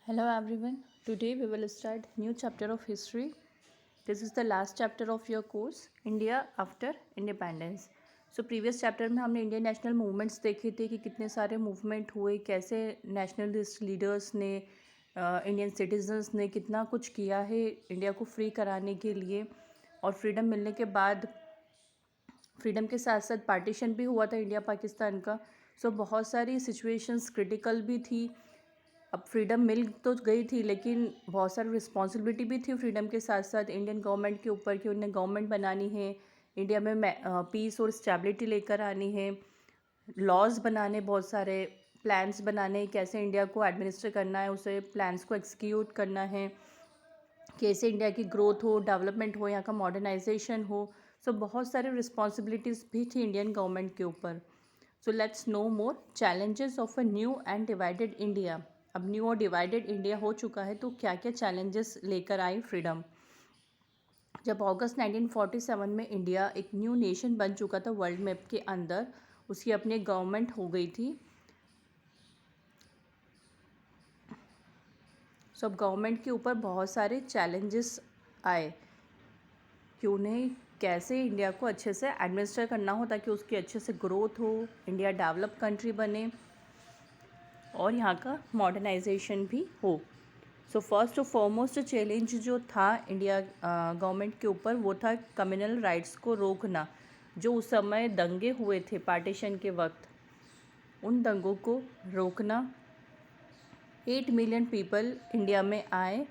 Hello everyone. Today we will start new chapter of history. This is the last chapter of your course India after independence. So previous chapter में हमने Indian national movements देखे थे कि कितने सारे movement हुए, कैसे nationalist leaders ने इंडियन सिटीजन्स ने कितना कुछ किया है इंडिया को फ्री कराने के लिए। और फ्रीडम मिलने के बाद फ्रीडम के साथ साथ पार्टीशन भी हुआ था इंडिया पाकिस्तान का। सो बहुत सारी सिचुएशंस क्रिटिकल भी थी। अब फ्रीडम मिल तो गई थी लेकिन बहुत सारी रिस्पॉन्सिबिलिटी भी थी फ्रीडम के साथ साथ इंडियन गवर्नमेंट के ऊपर कि उन्हें गवर्नमेंट बनानी है, इंडिया में पीस और स्टेबिलिटी लेकर आनी है, लॉज बनाने, बहुत सारे प्लान्स बनाने, कैसे इंडिया को एडमिनिस्टर करना है, उसे प्लान्स को एक्सिक्यूट करना है, कैसे इंडिया की ग्रोथ हो, डेवलपमेंट हो, यहाँ का मॉडर्नाइजेशन हो। सो बहुत सारी रिस्पॉन्सिबिलिटीज़ भी थी इंडियन गवर्नमेंट के ऊपर। So let's no more challenges of a new and divided India. अब न्यू और डिवाइडेड इंडिया हो चुका है तो क्या क्या चैलेंजेस लेकर आई फ्रीडम। जब अगस्त 1947 में इंडिया एक न्यू नेशन बन चुका था वर्ल्ड मैप के अंदर, उसकी अपनी गवर्नमेंट हो गई थी। सब गवर्नमेंट के ऊपर बहुत सारे चैलेंजेस आए कि उन्हें कैसे इंडिया को अच्छे से एडमिनिस्टर करना हो ताकि उसकी अच्छे से ग्रोथ हो, इंडिया डेवलप कंट्री बने और यहाँ का मॉडर्नाइजेशन भी हो। सो फर्स्ट और फॉरमोस्ट चैलेंज जो था इंडिया गवर्नमेंट के ऊपर वो था कम्युनल राइट्स को रोकना। जो उस समय दंगे हुए थे पार्टीशन के वक्त, उन दंगों को रोकना। 8 मिलियन पीपल इंडिया में आए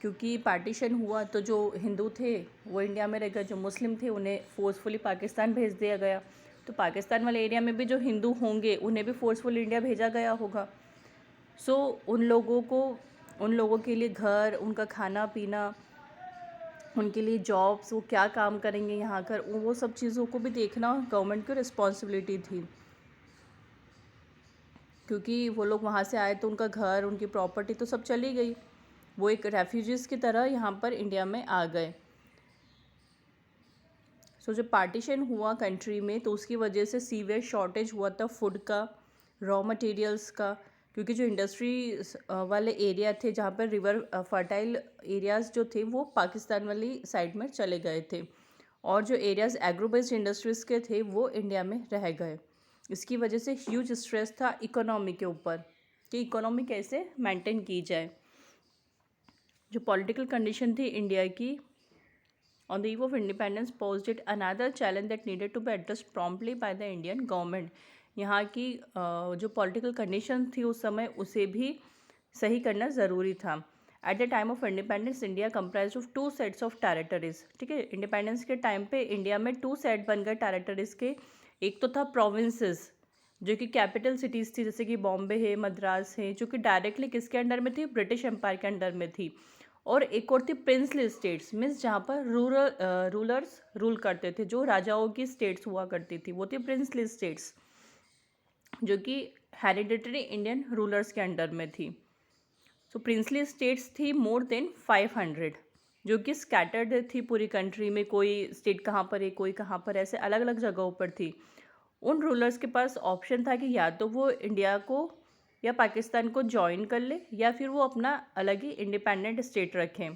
क्योंकि पार्टीशन हुआ तो जो हिंदू थे वो इंडिया में रह गए, जो मुस्लिम थे उन्हें फोर्सफुली पाकिस्तान भेज दिया गया। तो पाकिस्तान वाले एरिया में भी जो हिंदू होंगे उन्हें भी फोर्सफुली इंडिया भेजा गया होगा। सो उन लोगों के लिए घर, उनका खाना पीना, उनके लिए जॉब्स, वो क्या काम करेंगे यहाँ कर, वो सब चीज़ों को भी देखना गवर्नमेंट की रिस्पॉन्सिबिलिटी थी क्योंकि वो लोग वहाँ से आए तो उनका घर, उनकी प्रॉपर्टी तो सब चली गई। वो एक रेफ्यूजीज़ की तरह यहाँ पर इंडिया में आ गए। सो जब पार्टीशन हुआ कंट्री में तो उसकी वजह से सीवियर शॉर्टेज हुआ था फूड का, रॉ मटेरियल्स का, क्योंकि जो इंडस्ट्री वाले एरिया थे जहाँ पर रिवर फर्टाइल एरियाज़ जो थे वो पाकिस्तान वाली साइड में चले गए थे और जो एरियाज़ एग्रो बेस्ड इंडस्ट्रीज़ के थे वो इंडिया में रह गए। इसकी वजह से ह्यूज स्ट्रेस था इकोनॉमी के ऊपर कि इकोनॉमी कैसे मेंटेन की जाए। जो पॉलिटिकल कंडीशन थी इंडिया की on the eve of independence posed yet another challenge that needed to be addressed promptly by the Indian government। यहाँ की जो पॉलिटिकल कंडीशन थी उस समय उसे भी सही करना ज़रूरी था। At the time of independence India comprise of 2 sets of territories. ठीक है, इंडिपेंडेंस के टाइम पे इंडिया में 2 सेट बन गए टेरिटरीज के। एक तो था प्रोविंसेस जो कि कैपिटल सिटीज़ थी जैसे कि बॉम्बे है, मद्रास है, जो कि डायरेक्टली किसके अंडर में थी, ब्रिटिश एम्पायर के अंडर में थी। और एक और थी प्रिंसली स्टेट्स, मीन्स जहाँ पर रूलर्स रूल करते थे, जो राजाओं की स्टेट्स हुआ करती थी वो थी प्रिंसली स्टेट्स जो कि हेरिडिटरी इंडियन रूलर्स के अंडर में थी। सो प्रिंसली स्टेट्स थी मोर देन 500 जो कि स्कैटर्ड थी पूरी कंट्री में, कोई स्टेट कहाँ पर है, कोई कहाँ पर, ऐसे अलग अलग जगहों पर थी। उन रूलर्स के पास ऑप्शन था कि या तो वो इंडिया को या पाकिस्तान को ज्वाइन कर ले या फिर वो अपना अलग ही इंडिपेंडेंट स्टेट रखें।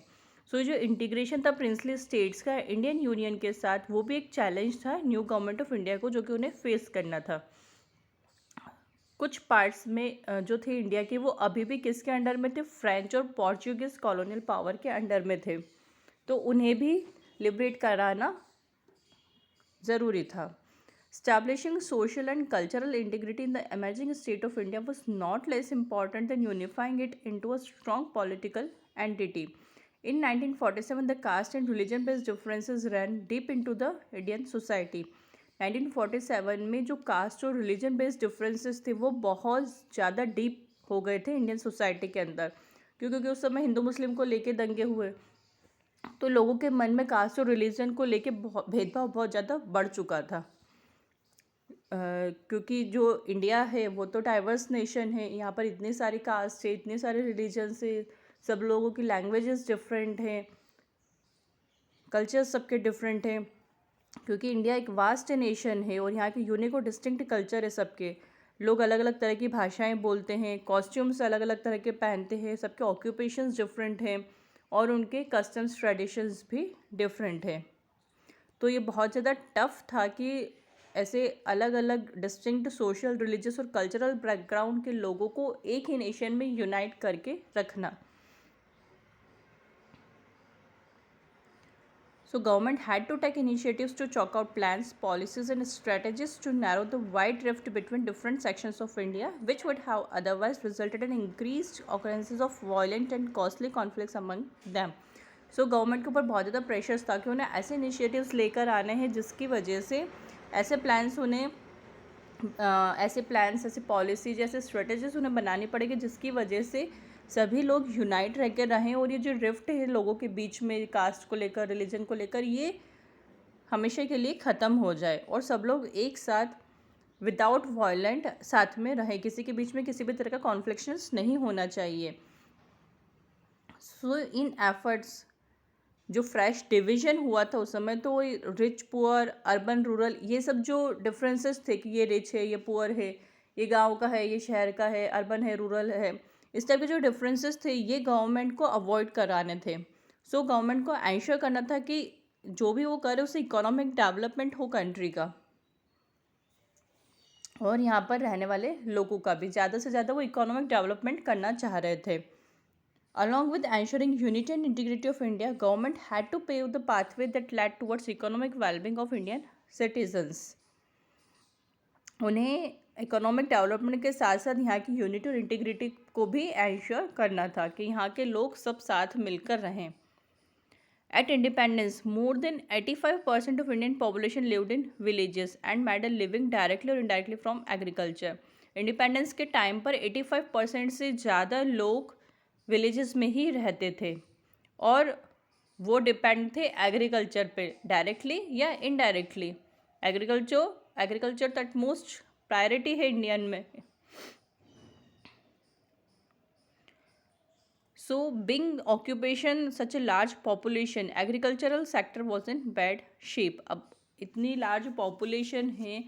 सो जो इंटीग्रेशन था प्रिंसली स्टेट्स का इंडियन यूनियन के साथ वो भी एक चैलेंज था न्यू गवर्नमेंट ऑफ इंडिया को, जो कि उन्हें फेस करना था। कुछ पार्ट्स में जो थे इंडिया के वो अभी भी किसके अंडर में थे, फ्रेंच और पोर्चुगीज कॉलोनियल पावर के अंडर में थे, तो उन्हें भी लिबरेट कराना ज़रूरी था। Establishing social and cultural integrity in the emerging state of India was not less important than unifying it into a strong political entity. In 1947, the caste and religion-based differences ran deep into the Indian society. 1947 में जो cast और religion based differences थे वो बहुत ज़्यादा deep हो गए थे इंडियन सोसाइटी के अंदर, क्योंकि उस समय हिंदू मुस्लिम को लेके दंगे हुए तो लोगों के मन में कास्ट और रिलीजन को लेके भेदभाव बहुत ज़्यादा बढ़ चुका था। क्योंकि जो इंडिया है वो तो डाइवर्स नेशन है, यहाँ पर इतने सारे कास्ट है, इतने सारे रिलीजन है, सब लोगों की लैंग्वेजेस डिफरेंट हैं, कल्चर सबके डिफरेंट हैं, क्योंकि इंडिया एक वास्ट नेशन है और यहाँ के यूनिक और डिस्टिंक्ट कल्चर है सबके। लोग अलग अलग तरह की भाषाएं बोलते हैं, कॉस्ट्यूम्स अलग अलग तरह के पहनते हैं, सबके ऑक्यूपेशंस डिफरेंट हैं और उनके कस्टम्स ट्रेडिशंस भी डिफरेंट हैं। तो ये बहुत ज़्यादा टफ था कि ऐसे अलग अलग डिस्टिंक्ट सोशल, रिलीजियस और कल्चरल बैकग्राउंड के लोगों को एक ही नेशन में यूनाइट करके रखना। So government had to take initiatives to chalk out plans, policies and strategies to narrow the wide rift between different sections of India, which would have otherwise resulted in increased occurrences of violent and costly conflicts among them. So government के ऊपर बहुत ज़्यादा pressures था कि उन्हें ऐसे initiatives लेकर आने हैं जिसकी वजह से ऐसे प्लान्स उन्हें ऐसे पॉलिसी जैसे स्ट्रेटजीज उन्हें बनानी पड़ेगी जिसकी वजह से सभी लोग यूनाइट रह के रहें और ये जो रिफ्ट है लोगों के बीच में कास्ट को लेकर, रिलीजन को लेकर, ये हमेशा के लिए ख़त्म हो जाए और सब लोग एक साथ विदाउट वायलेंट साथ में रहें। किसी के बीच में किसी भी तरह का कॉन्फ्लिक्शंस नहीं होना चाहिए। सो इन एफर्ट्स जो फ्रेश डिवीज़न हुआ था उस समय, तो रिच पुअर, अर्बन रूरल, ये सब जो डिफरेंसेस थे कि ये रिच है, ये पुअर है, ये गांव का है, ये शहर का है, अर्बन है, रूरल है, इस टाइप के जो डिफरेंसेस थे ये गवर्नमेंट को अवॉइड कराने थे। सो गवर्नमेंट को एंश्योर करना था कि जो भी वो करे उससे इकोनॉमिक डेवलपमेंट हो कंट्री का और यहाँ पर रहने वाले लोगों का भी ज़्यादा से ज़्यादा वो इकोनॉमिक डेवलपमेंट करना चाह रहे थे। Along with ensuring unity and integrity of India, government had to pave the pathway that led towards economic well-being of Indian citizens. उन्हें इकोनॉमिक डेवलपमेंट के साथ साथ यहाँ की यूनिटी और इंटीग्रिटी को भी एंश्योर करना था कि यहाँ के लोग सब साथ मिलकर रहें। At independence, more than 85% of Indian population lived in villages and made a living directly or indirectly from agriculture. Independence के टाइम पर 85% से ज़्यादा लोग विलेजेस में ही रहते थे और वो डिपेंड थे एग्रीकल्चर पे, डायरेक्टली या इनडायरेक्टली। एग्रीकल्चर तट मोस्ट प्रायोरिटी है इंडियन में। So being occupation such a large population, agricultural sector was in bad shape. अब इतनी लार्ज पॉपुलेशन है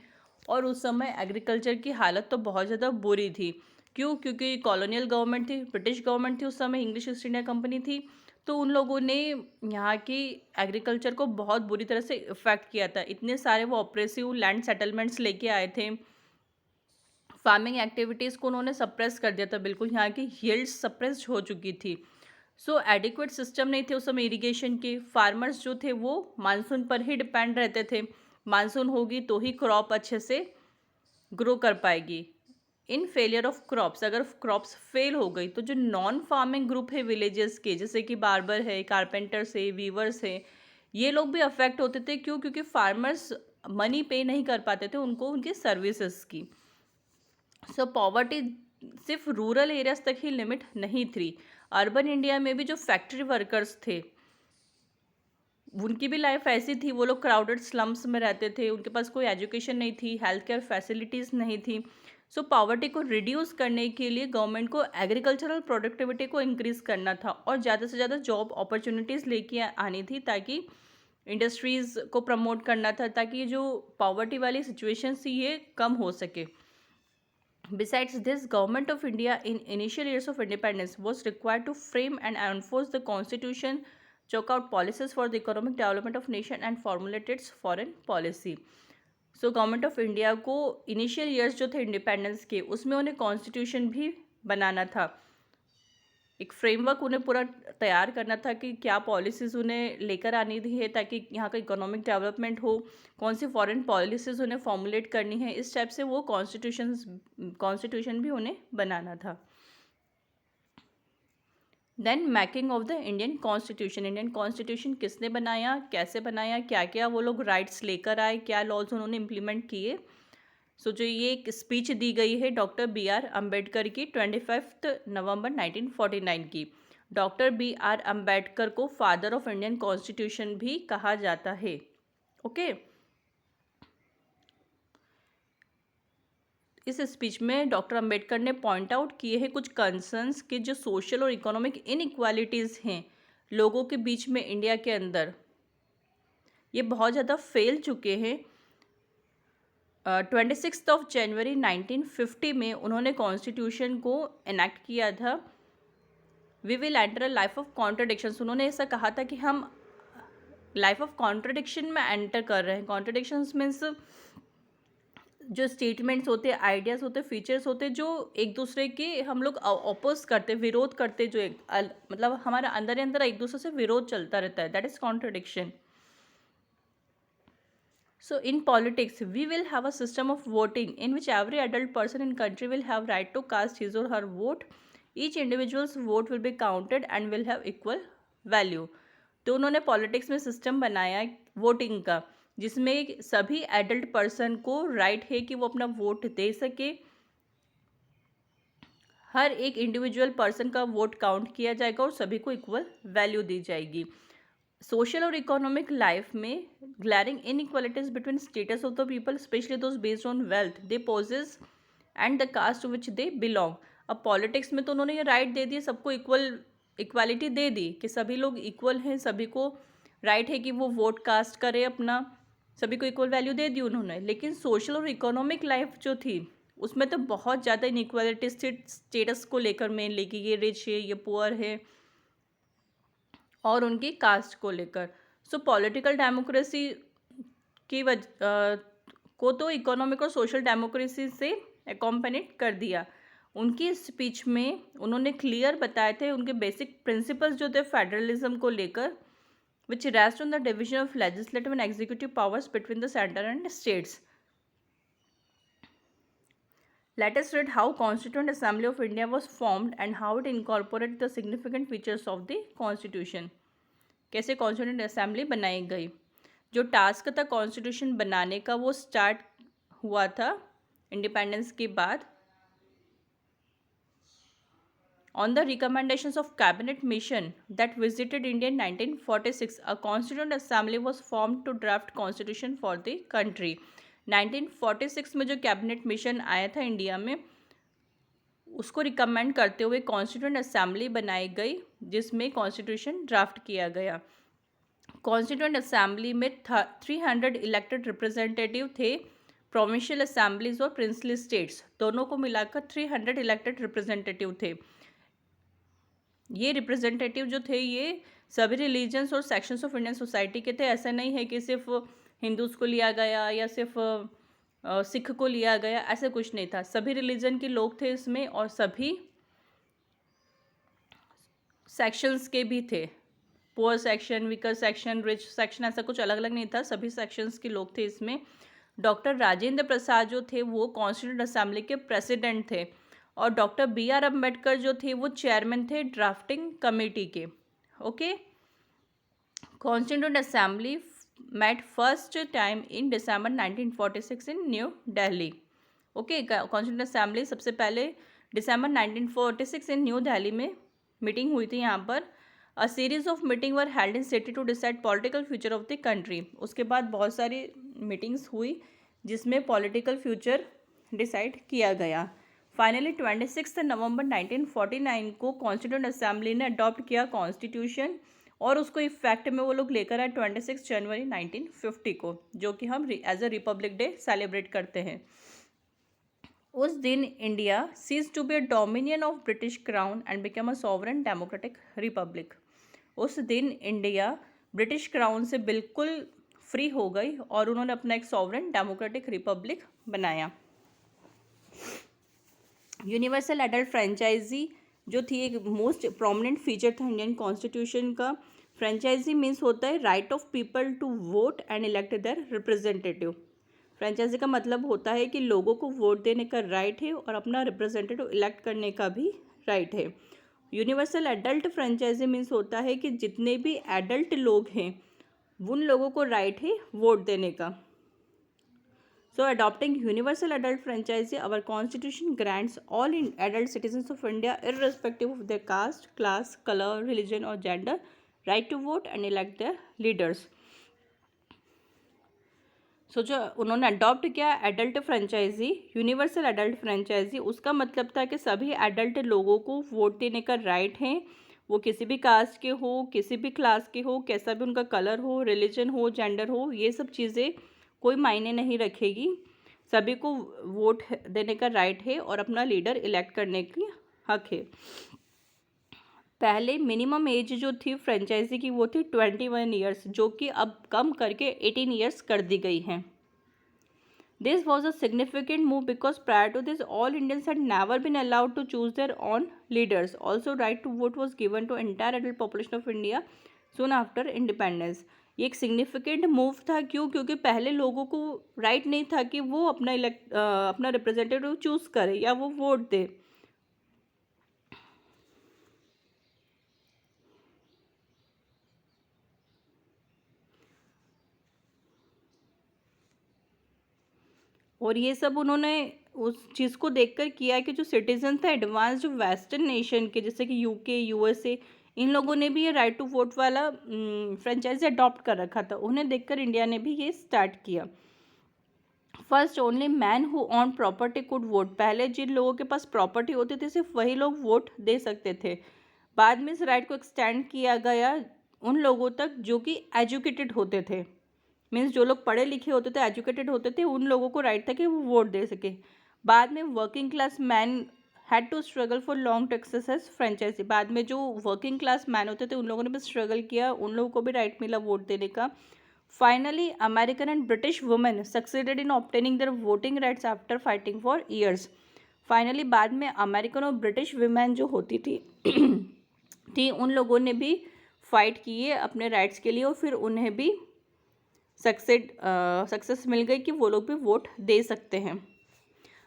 और उस समय एग्रीकल्चर की हालत तो बहुत ज़्यादा बुरी थी। क्यों? क्योंकि कॉलोनियल गवर्नमेंट थी, ब्रिटिश गवर्नमेंट थी उस समय, इंग्लिश ईस्ट इंडिया कंपनी थी, तो उन लोगों ने यहाँ की एग्रीकल्चर को बहुत बुरी तरह से इफ़ेक्ट किया था। इतने सारे वो ऑपरेसिव लैंड सेटलमेंट्स लेके आए थे, फार्मिंग एक्टिविटीज़ को उन्होंने सप्रेस कर दिया था, बिल्कुल यहाँ की यील्ड्स सप्रेस हो चुकी थी। सो एडिक्वेट सिस्टम नहीं थे उस समय इरीगेशन के। फार्मर्स जो थे वो मानसून पर ही डिपेंड रहते थे, मानसून होगी तो ही क्रॉप अच्छे से ग्रो कर पाएगी। इन फेलियर ऑफ क्रॉप्स, अगर क्रॉप्स फेल हो गई तो जो नॉन फार्मिंग ग्रुप है विलेजेस के, जैसे कि बार्बर है, कारपेंटर्स है, वीवर्स है, ये लोग भी अफेक्ट होते थे। क्यों? क्योंकि फार्मर्स मनी पे नहीं कर पाते थे उनको उनके सर्विसेज की। सो पॉवर्टी सिर्फ रूरल एरियाज तक ही लिमिट नहीं थी। अर्बन इंडिया में भी जो फैक्ट्री वर्कर्स थे उनकी भी लाइफ ऐसी थी, वो लोग क्राउडेड स्लम्स में रहते थे, उनके पास कोई एजुकेशन नहीं थी, हेल्थ केयर फैसिलिटीज़ नहीं थी। सो पॉवर्टी को रिड्यूस करने के लिए गवर्नमेंट को एग्रीकल्चरल प्रोडक्टिविटी को इंक्रीज़ करना था और ज़्यादा से ज़्यादा जॉब अपॉर्चुनिटीज़ लेके आनी थी, ताकि इंडस्ट्रीज़ को प्रमोट करना था, ताकि ये जो पॉवर्टी वाली सिचुएशन थी ये कम हो सके। Besides this, Government of India in initial years of independence was required to frame and enforce the constitution, chalk out policies for the economic development of nation and formulate its foreign policy. So government of India को initial years जो थे independence के, उसमें उन्हें constitution भी बनाना था, एक framework उन्हें पूरा तैयार करना था कि क्या पॉलिसीज़ उन्हें लेकर आनी थी है ताकि यहाँ का इकोनॉमिक डेवलपमेंट हो, कौन सी फॉरेन पॉलिसीज़ उन्हें फॉर्मुलेट करनी है, इस टाइप से वो कॉन्स्टिट्यूशन भी उन्हें बनाना था। Then making of the Indian constitution किसने बनाया, कैसे बनाया, क्या क्या वो लोग राइट्स लेकर आए, क्या लॉज उन्होंने इम्प्लीमेंट किए। सो जो ये एक स्पीच दी गई है डॉक्टर BR अम्बेडकर की 25 नवंबर 1949 की। डॉक्टर BR अम्बेडकर को फादर ऑफ इंडियन कॉन्स्टिट्यूशन भी कहा जाता है। ओके, इस स्पीच में डॉक्टर अम्बेडकर ने पॉइंट आउट किए हैं कुछ कंसर्न्स के जो सोशल और इकोनॉमिक इनइक्वालिटीज़ हैं लोगों के बीच में इंडिया के अंदर, ये बहुत ज़्यादा फैल चुके हैं। 26 जनवरी 1950 में उन्होंने कॉन्स्टिट्यूशन को एनेक्ट किया था। We will enter a life of contradictions, उन्होंने ऐसा कहा था कि हम लाइफ ऑफ कॉन्ट्रडिक्शन में एंटर कर रहे हैं। कॉन्ट्रडिक्शंस मीन्स जो स्टेटमेंट्स होते हैं, आइडियाज़ होते हैं, फीचर्स होते हैं जो एक दूसरे के हम लोग अपोज करते, विरोध करते, जो मतलब हमारे अंदर ही अंदर एक दूसरे से विरोध चलता रहता है, that is contradiction. So in politics, we will have a system of voting in which every adult person in country will have right to cast his or her vote. Each individual's vote will be counted and will have equal value. तो उन्होंने politics में system बनाया voting का, जिसमें सभी adult person को right है कि वो अपना वोट दे सके। हर एक इंडिविजुअल पर्सन का वोट काउंट किया जाएगा और सभी को इक्वल वैल्यू दी जाएगी। सोशल और इकोनॉमिक लाइफ में glaring inequalities between status of the people, specially those based on wealth they possess and the caste to which they belong. अब पॉलिटिक्स में तो उन्होंने ये राइट दे दिए, सबको इक्वालिटी दे दी कि सभी लोग इक्वल हैं, सभी को राइट है कि वो वोट कास्ट करे अपना, सभी को इक्वल वैल्यू दे दी उन्होंने। लेकिन सोशल और इकोनॉमिक लाइफ जो थी उसमें तो बहुत ज़्यादा इनइक्वालिटीज थी स्टेटस को लेकर, मेनली कि ये रिच है, ये पुअर है, और उनकी कास्ट को लेकर। सो पॉलिटिकल डेमोक्रेसी की को तो इकोनॉमिक और सोशल डेमोक्रेसी से एकम्पनेट कर दिया। उनकी स्पीच में उन्होंने क्लियर बताए थे उनके बेसिक प्रिंसिपल्स जो थे फेडरलिज्म को लेकर, which rest on the division of legislative and executive powers between the centre and states. Let us read how Constituent Assembly of India was formed and how it incorporated the significant features of the Constitution. कैसे constituent assembly बनाई गई। जो task था constitution बनाने का वो start हुआ था इंडिपेंडेंस के बाद। On the recommendations of cabinet mission that visited India in 1946, a Constituent Assembly was formed to draft constitution for the country. 1946 में जो कैबिनेट मिशन आया था इंडिया में, उसको रिकमेंड करते हुए कॉन्स्टिट्यूंट असेंबली बनाई गई जिसमें कॉन्स्टिट्यूशन ड्राफ्ट किया गया। कॉन्स्टिट्यूंट असेंबली में 300 इलेक्टेड रिप्रेजेंटेटिव थे। प्रोविंशियल असेंबलीज और प्रिंसली स्टेट्स दोनों को मिलाकर 300 इलेक्टेड रिप्रेजेंटेटिव थे। ये रिप्रेजेंटेटिव जो थे ये सभी रिलीजन्स और सेक्शंस ऑफ इंडियन सोसाइटी के थे। ऐसा नहीं है कि सिर्फ हिंदूज़ को लिया गया या सिर्फ सिख को लिया गया, ऐसा कुछ नहीं था। सभी रिलीजन के लोग थे इसमें और सभी सेक्शंस के भी थे, poor section, weaker section, rich section, ऐसा कुछ अलग अलग नहीं था, सभी सेक्शंस के लोग थे इसमें। डॉक्टर राजेंद्र प्रसाद जो थे वो कॉन्स्टिट्यूंट असेंबली के प्रेसिडेंट थे और डॉक्टर BR अम्बेडकर जो थे वो चेयरमैन थे ड्राफ्टिंग कमेटी के। Okay, constituent assembly met first time in December 1946 in New Delhi. Okay, constituent assembly सबसे पहले दिसंबर 1946 इन न्यू दिल्ली में मीटिंग हुई थी यहाँ पर। A series of meeting were held in city to decide political future of the country. उसके बाद बहुत सारी मीटिंग्स हुई जिसमें पॉलिटिकल फ्यूचर डिसाइड किया गया। फाइनली 26 नवंबर 1949 को कॉन्स्टिट्यूंट असेंबली ने अडॉप्ट किया कॉन्स्टिट्यूशन और उसको इफेक्ट में वो लोग लेकर आए 26 जनवरी 1950 को, जो कि हम as a republic day celebrate करते हैं। उस दिन India ceases to be a dominion of British crown and become a sovereign democratic republic. उस दिन इंडिया ब्रिटिश क्राउन से बिल्कुल फ्री हो गई और उन्होंने अपना एक सॉवरेन डेमोक्रेटिक रिपब्लिक बनाया। यूनिवर्सल एडल्ट फ्रेंचाइजी जो थी एक मोस्ट प्रोमिनेंट फीचर था इंडियन कॉन्स्टिट्यूशन का। फ्रेंचाइजी मीन्स होता है right of people to vote and elect their representative. Franchise का मतलब होता है कि लोगों को वोट देने का राइट है और अपना रिप्रेजेंटेटिव इलेक्ट करने का भी राइट है। यूनिवर्सल एडल्ट फ्रेंचाइजी मीन्स होता है कि जितने भी एडल्ट लोग हैं उन लोगों को राइट है वोट देने का। So adopting universal adult franchise, our constitution grants all adult citizens of India, irrespective of their caste, class, color, religion or gender, right to vote and elect their leaders. So जो उन्होंने adopt किया adult franchise, universal adult franchise, उसका मतलब था कि सभी adult लोगों को वोट देने का राइट है, वो किसी भी कास्ट के हो, किसी भी क्लास के हो, कैसा भी उनका कलर हो, रिलीजन हो, जेंडर हो, ये सब चीज़ें कोई मायने नहीं रखेगी। सभी को वोट देने का राइट है और अपना लीडर इलेक्ट करने की हक है। पहले मिनिमम एज जो थी फ्रेंचाइजी की वो थी 21 ईयर्स, जो कि अब कम करके 18 ईयर्स कर दी गई हैं। This was a significant move because prior to this, all Indians had never been allowed to choose their own leaders. Also, right to vote was given to entire adult population of India soon after independence. ये एक significant move था। क्यों? क्योंकि पहले लोगों को right नहीं था कि वो अपना रिप्रेजेंटेटिव चूज करे या वो वोट दे। और ये सब उन्होंने उस चीज़ को देखकर किया कि जो सिटीजन थे एडवांस जो वेस्टर्न नेशन के, जैसे कि यूके, यूएसए, इन लोगों ने भी ये राइट टू वोट वाला फ्रेंचाइजी अडॉप्ट कर रखा था। उन्हें देखकर इंडिया ने भी ये स्टार्ट किया। First only man who on property could vote. पहले जिन लोगों के पास प्रॉपर्टी होती थी सिर्फ वही लोग वोट दे सकते थे। बाद में इस राइट को एक्सटेंड किया गया उन लोगों तक जो कि एजुकेटेड होते थे। मीन्स जो लोग पढ़े लिखे होते थे, एजुकेटेड होते थे, उन लोगों को राइट था कि वो वोट दे सके। बाद में working class man had to struggle for long to exercise franchise. बाद में जो वर्किंग क्लास मैन होते थे उन लोगों ने भी स्ट्रगल किया, उन लोगों को भी राइट मिला वोट देने का। Finally American and British women succeeded in obtaining their voting rights after fighting for years. Finally बाद में अमेरिकन और ब्रिटिश वुमेन जो होती थी उन लोगों ने भी फाइट किए अपने राइट्स के लिए और फिर उन्हें भी सक्सेस मिल गई कि वो लोग भी वोट दे सकते हैं।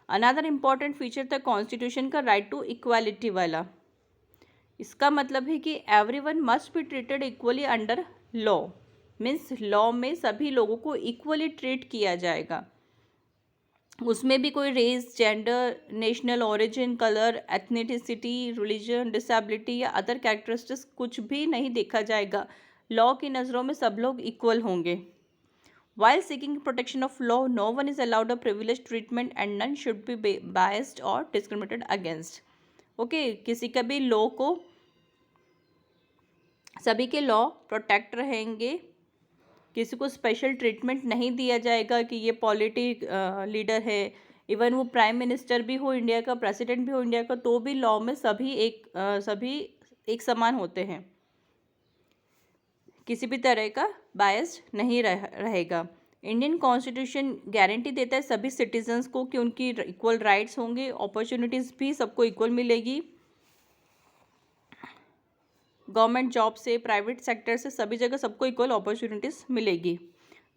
अनदर इम्पॉर्टेंट फीचर था कॉन्स्टिट्यूशन का राइट टू इक्वालिटी वाला। इसका मतलब है कि everyone must be treated equally under law. Means law में सभी लोगों को इक्वली ट्रीट किया जाएगा। उसमें भी कोई race, gender, national origin, colour, ethnicity, religion, disability या अदर कैरेक्टरिस्टिक्स कुछ भी नहीं देखा जाएगा। लॉ की नज़रों में सब लोग इक्वल होंगे। While seeking protection of law, no one is allowed a privileged treatment and none should be biased or discriminated against. Okay, किसी का भी लॉ को, सभी के लॉ प्रोटेक्ट रहेंगे, किसी को स्पेशल ट्रीटमेंट नहीं दिया जाएगा कि ये पॉलिटिक लीडर है, इवन वो प्राइम मिनिस्टर भी हो इंडिया का, प्रेसिडेंट भी हो इंडिया का, तो भी लॉ में सभी एक समान होते हैं। किसी भी तरह का बायस नहीं रहेगा। इंडियन कॉन्स्टिट्यूशन गारंटी देता है सभी सिटीजन्स को कि उनकी इक्वल राइट्स होंगे, अपॉर्चुनिटीज़ भी सबको इक्वल मिलेगी। गवर्नमेंट जॉब से, प्राइवेट सेक्टर से, सभी जगह सबको इक्वल अपॉर्चुनिटीज़ मिलेगी।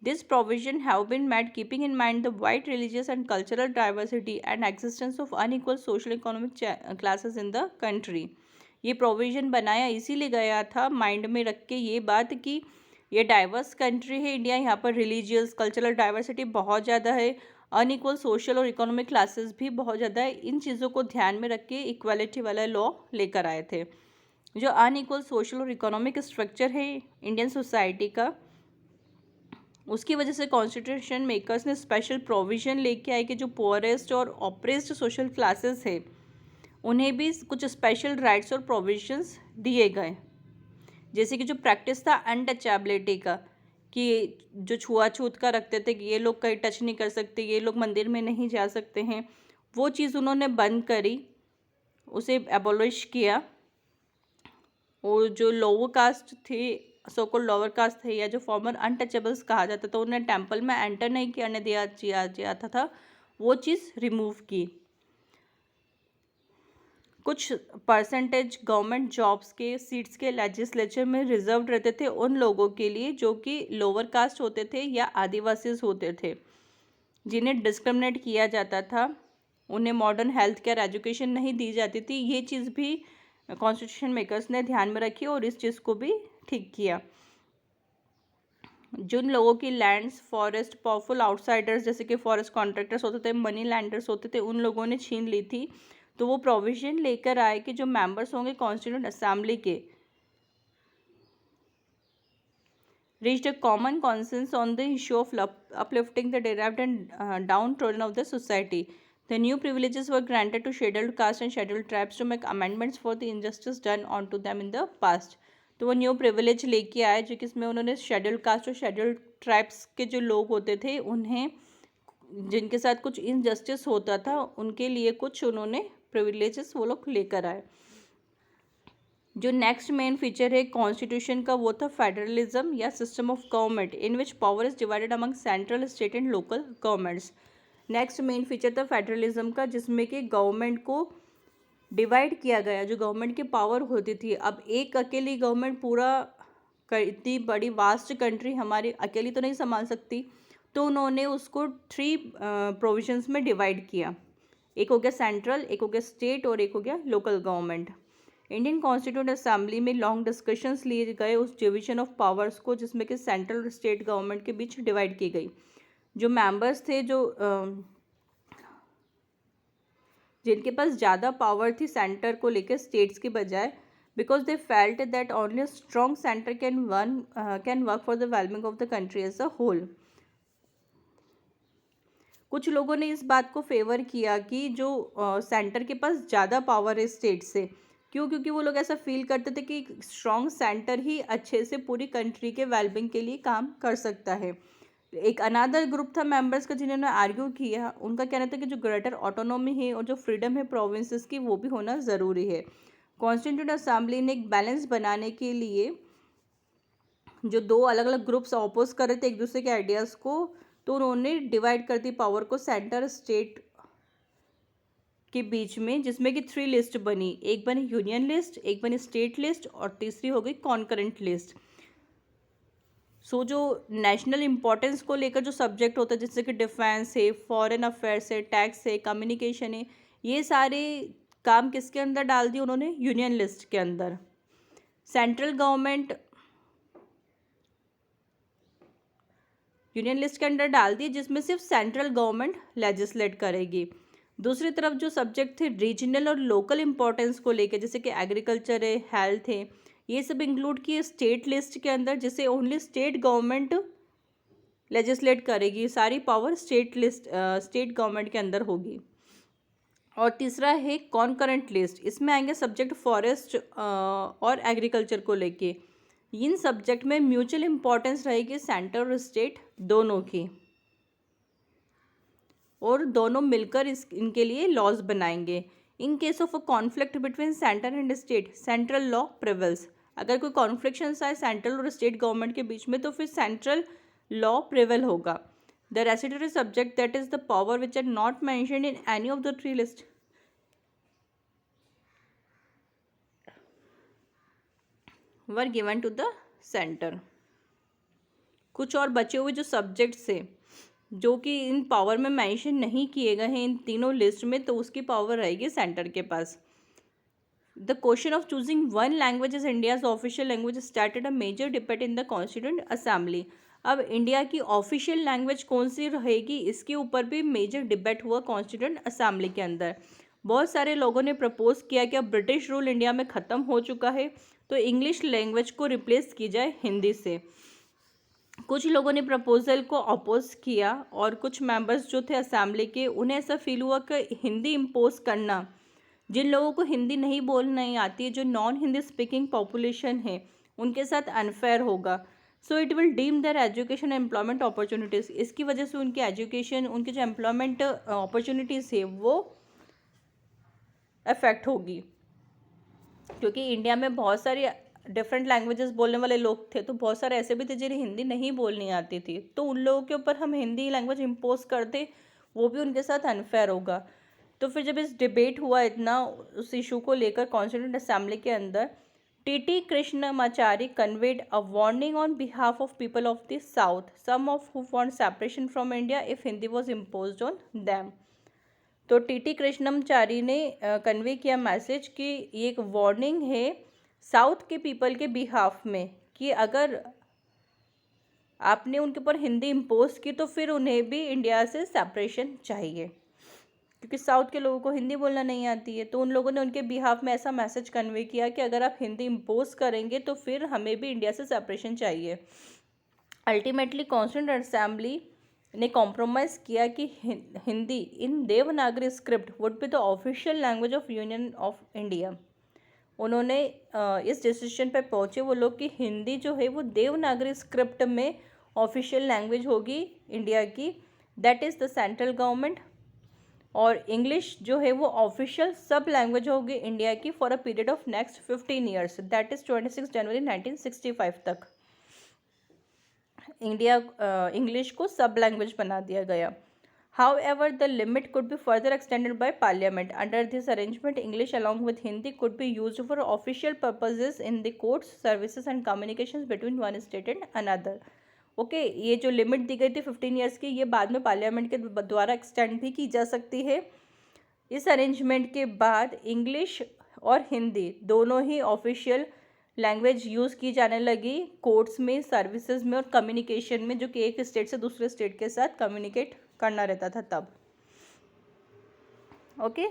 This provision have been made keeping in mind the wide religious and cultural diversity and existence of unequal social economic classes in the country. ये provision बनाया इसीलिए गया था माइंड में रख के ये बात कि ये डाइवर्स कंट्री है इंडिया, यहाँ पर रिलीजियस कल्चरल डाइवर्सिटी बहुत ज़्यादा है, अनइक्वल सोशल और इकोनॉमिक क्लासेस भी बहुत ज़्यादा है। इन चीज़ों को ध्यान में रख के इक्वालिटी वाला लॉ लेकर आए थे। जो अनइक्वल सोशल और इकोनॉमिक स्ट्रक्चर है इंडियन सोसाइटी का, उसकी वजह से कॉन्स्टिट्यूशन मेकर्स ने स्पेशल प्रोविज़न लेके आए कि जो पुअरेस्ट और ऑप्रेस्ड सोशल क्लासेस है उन्हें भी कुछ स्पेशल राइट्स और प्रोविजंस दिए गए। जैसे कि जो प्रैक्टिस था अनटचेबिलिटी का, कि जो छुआछूत का रखते थे कि ये लोग कहीं टच नहीं कर सकते, ये लोग मंदिर में नहीं जा सकते हैं, वो चीज़ उन्होंने बंद करी, उसे एबॉलिश किया। और जो लोअर कास्ट थे, सो कॉल्ड लोअर कास्ट थे, या जो फॉर्मर अनटचेबल्स कहा जाता था, उन्हें टेम्पल में एंटर नहीं करने दिया जाता था, वो चीज़ रिमूव की। कुछ परसेंटेज गवर्नमेंट जॉब्स के सीट्स के लेजिस्लेचर में रिजर्व रहते थे उन लोगों के लिए जो कि लोअर कास्ट होते थे या आदिवासी होते थे, जिन्हें डिस्क्रिमिनेट किया जाता था, उन्हें मॉडर्न हेल्थ केयर एजुकेशन नहीं दी जाती थी। ये चीज़ भी कॉन्स्टिट्यूशन मेकर्स ने ध्यान में रखी और इस चीज़ को भी ठीक किया। जिन लोगों की लैंड्स फॉरेस्ट पावरफुल आउटसाइडर्स जैसे कि फॉरेस्ट कॉन्ट्रैक्टर्स होते थे, मनी लैंडर्स होते थे, उन लोगों ने छीन ली थी, तो वो प्रोविजन लेकर आए कि जो मेंबर्स होंगे कॉन्स्टिट्यूंट असेंबली के reached a common consensus on the issue of uplifting the derived and downtrodden of the society. The new privileges were granted to scheduled castes and scheduled tribes to make amendments for the injustice done onto them in the past. तो वो new privilege लेके आए जो कि इसमें उन्होंने scheduled caste और scheduled tribes के जो लोग होते थे उन्हें जिनके साथ कुछ इनजस्टिस होता था उनके लिए कुछ उन्होंने प्रिविलेजेस वो लोग लेकर आए। जो नेक्स्ट मेन फीचर है कॉन्स्टिट्यूशन का वो था फेडरलिज्म या system of government in which power is divided among central state and local governments. Next main feature था फेडरलिज्म का, जिसमें कि गवर्नमेंट को डिवाइड किया गया, जो गवर्नमेंट की पावर होती थी। अब एक अकेली गवर्नमेंट पूरा इतनी बड़ी वास्ट कंट्री हमारी अकेली तो नहीं संभाल सकती, तो उन्होंने उसको 3 प्रोविजंस में डिवाइड किया। एक हो गया सेंट्रल, एक हो गया स्टेट और एक हो गया local government. Indian constituent assembly में लॉन्ग डिस्कशंस लिए गए उस डिवीजन ऑफ पावर्स को, जिसमें कि सेंट्रल और स्टेट गवर्नमेंट के बीच डिवाइड की गई। जो मेंबर्स थे, जिनके पास ज़्यादा पावर थी सेंटर को लेकर स्टेट्स के बजाय, because they felt that only strong centre can work for the wellbeing of the country as a whole. कुछ लोगों ने इस बात को फेवर किया कि जो सेंटर के पास ज़्यादा पावर है स्टेट से, क्यों? क्योंकि वो लोग ऐसा फील करते थे कि स्ट्रॉन्ग सेंटर ही अच्छे से पूरी कंट्री के वेलबिंग के लिए काम कर सकता है। एक अनादर ग्रुप था मेंबर्स का जिन्होंने आर्ग्यू किया, उनका कहना था कि जो ग्रेटर ऑटोनॉमी है और जो फ्रीडम है प्रोविंसेस की, वो भी होना ज़रूरी है। कॉन्स्टिट्यूंट असेंबली ने एक बैलेंस बनाने के लिए जो 2 अलग अलग ग्रुप्स अपोज कर रहे थे एक दूसरे के आइडियाज़ को, तो उन्होंने डिवाइड कर दी पावर को सेंटर स्टेट के बीच में, जिसमें कि 3 लिस्ट बनी। एक बनी यूनियन लिस्ट, एक बनी स्टेट लिस्ट और तीसरी हो गई कॉन्करेंट लिस्ट। सो जो नेशनल इंपॉर्टेंस को लेकर जो सब्जेक्ट होता है, जैसे कि डिफेंस है, फॉरेन अफेयर्स है, टैक्स है, कम्युनिकेशन है, ये सारे काम किसके अंदर डाल दिए उन्होंने? यूनियन लिस्ट के अंदर। सेंट्रल गवर्नमेंट यूनियन लिस्ट के अंदर डाल दिए, जिसमें सिर्फ सेंट्रल गवर्नमेंट लेजिस्लेट करेगी। दूसरी तरफ जो सब्जेक्ट थे रीजनल और लोकल इंपॉर्टेंस को लेकर, जैसे कि एग्रीकल्चर है, हेल्थ है, ये सब इंक्लूड किए स्टेट लिस्ट के अंदर, जिसे ओनली स्टेट गवर्नमेंट लेजिस्लेट करेगी। सारी पावर स्टेट गवर्नमेंट के अंदर होगी। और तीसरा है कॉन्करेंट लिस्ट, इसमें आएंगे सब्जेक्ट फॉरेस्ट और एग्रीकल्चर को लेके। इन सब्जेक्ट में म्यूचुअल इंपॉर्टेंस रहेगी सेंटर और स्टेट दोनों की, और दोनों मिलकर इनके लिए लॉज बनाएंगे। In case of a conflict between centre and state, central law prevails. अगर कोई कॉन्फ्लिक्शंस आए सेंट्रल और स्टेट गवर्नमेंट के बीच में, तो फिर सेंट्रल लॉ प्रिवेल होगा। The residuary subject that is the power which are not mentioned in any of the 3 list were given to the centre. कुछ और बचे हुए जो सब्जेक्ट्स है जो कि इन पावर में मेंशन नहीं किए गए हैं इन तीनों लिस्ट में, तो उसकी पावर रहेगी सेंटर के पास। The question of choosing one language is India's official language started a major debate in the constituent assembly. अब इंडिया की ऑफिशियल लैंग्वेज कौन सी रहेगी, इसके ऊपर भी मेजर डिबेट हुआ कॉन्स्टिट्यूंट असेंबली के अंदर। बहुत सारे लोगों ने प्रपोज किया कि अब ब्रिटिश रूल इंडिया में ख़त्म हो चुका है, तो इंग्लिश लैंग्वेज को रिप्लेस की जाए हिंदी से। कुछ लोगों ने प्रपोजल को अपोज किया, और कुछ मेंबर्स जो थे असेंबली के, उन्हें ऐसा फील हुआ कि हिंदी इम्पोज करना, जिन लोगों को हिंदी नहीं बोलना नहीं आती है, जो नॉन हिंदी स्पीकिंग पॉपुलेशन है, उनके साथ अनफेयर होगा। So it will deem their education employment opportunities. इसकी वजह से उनकी एजुकेशन, उनकी जो एम्प्लॉयमेंट अपॉर्चुनिटीज़ है वो अफेक्ट होगी, क्योंकि इंडिया में बहुत सारी डिफरेंट लैंग्वेजेस बोलने वाले लोग थे, तो बहुत सारे ऐसे भी थे जिन्हें हिंदी नहीं बोलनी आती थी, तो उन लोगों के ऊपर हम हिंदी लैंग्वेज इम्पोज करते, वो भी उनके साथ अनफेयर होगा। तो फिर जब इस डिबेट हुआ इतना उस इशू को लेकर कॉन्स्टिट्यूंट असेंबली के अंदर, T Krishnamachari conveyed a warning on behalf of people of the south, some of who want separation from India if Hindi was imposed on them. तो टी कृष्णमाचारी ने कन्वे किया मैसेज कि ये एक वार्निंग है साउथ के पीपल के बिहाफ में, कि अगर आपने उनके ऊपर हिंदी इम्पोज की तो फिर उन्हें भी इंडिया से सेपरेशन चाहिए, क्योंकि साउथ के लोगों को हिंदी बोलना नहीं आती है। तो उन लोगों ने उनके बिहाफ में ऐसा मैसेज कन्वे किया कि अगर आप हिंदी इम्पोज करेंगे तो फिर हमें भी इंडिया से सेपरेशन चाहिए। अल्टीमेटली कॉन्स्टिट्यूंट असेंबली ने कॉम्प्रोमाइज़ किया कि Hindi in Devanagari script would be the official language of union of India. उन्होंने इस डिसीजन पे पहुँचे वो लोग कि हिंदी जो है वो देवनागरी स्क्रिप्ट में ऑफिशियल लैंग्वेज होगी इंडिया की, that is the central government. और इंग्लिश जो है वो ऑफिशियल सब लैंग्वेज होगी इंडिया की for a period of next 15 years, that is 26 जनवरी 1965 तक इंडिया इंग्लिश को सब लैंग्वेज बना दिया गया। However, the limit could be further extended by Parliament. Under this arrangement, English along with Hindi could be used for official purposes in the courts, services and communications between one state and another. Okay ये जो limit दी गई थी 15 years की, ये बाद में parliament के द्वारा एक्सटेंड भी की जा सकती है। इस अरेंजमेंट के बाद इंग्लिश और हिंदी दोनों ही ऑफिशियल लैंग्वेज यूज़ की जाने लगी कोर्ट्स में, सर्विसेज में और कम्युनिकेशन में, जो कि एक स्टेट से दूसरे स्टेट के साथ कम्युनिकेट करना रहता था तब। ओके।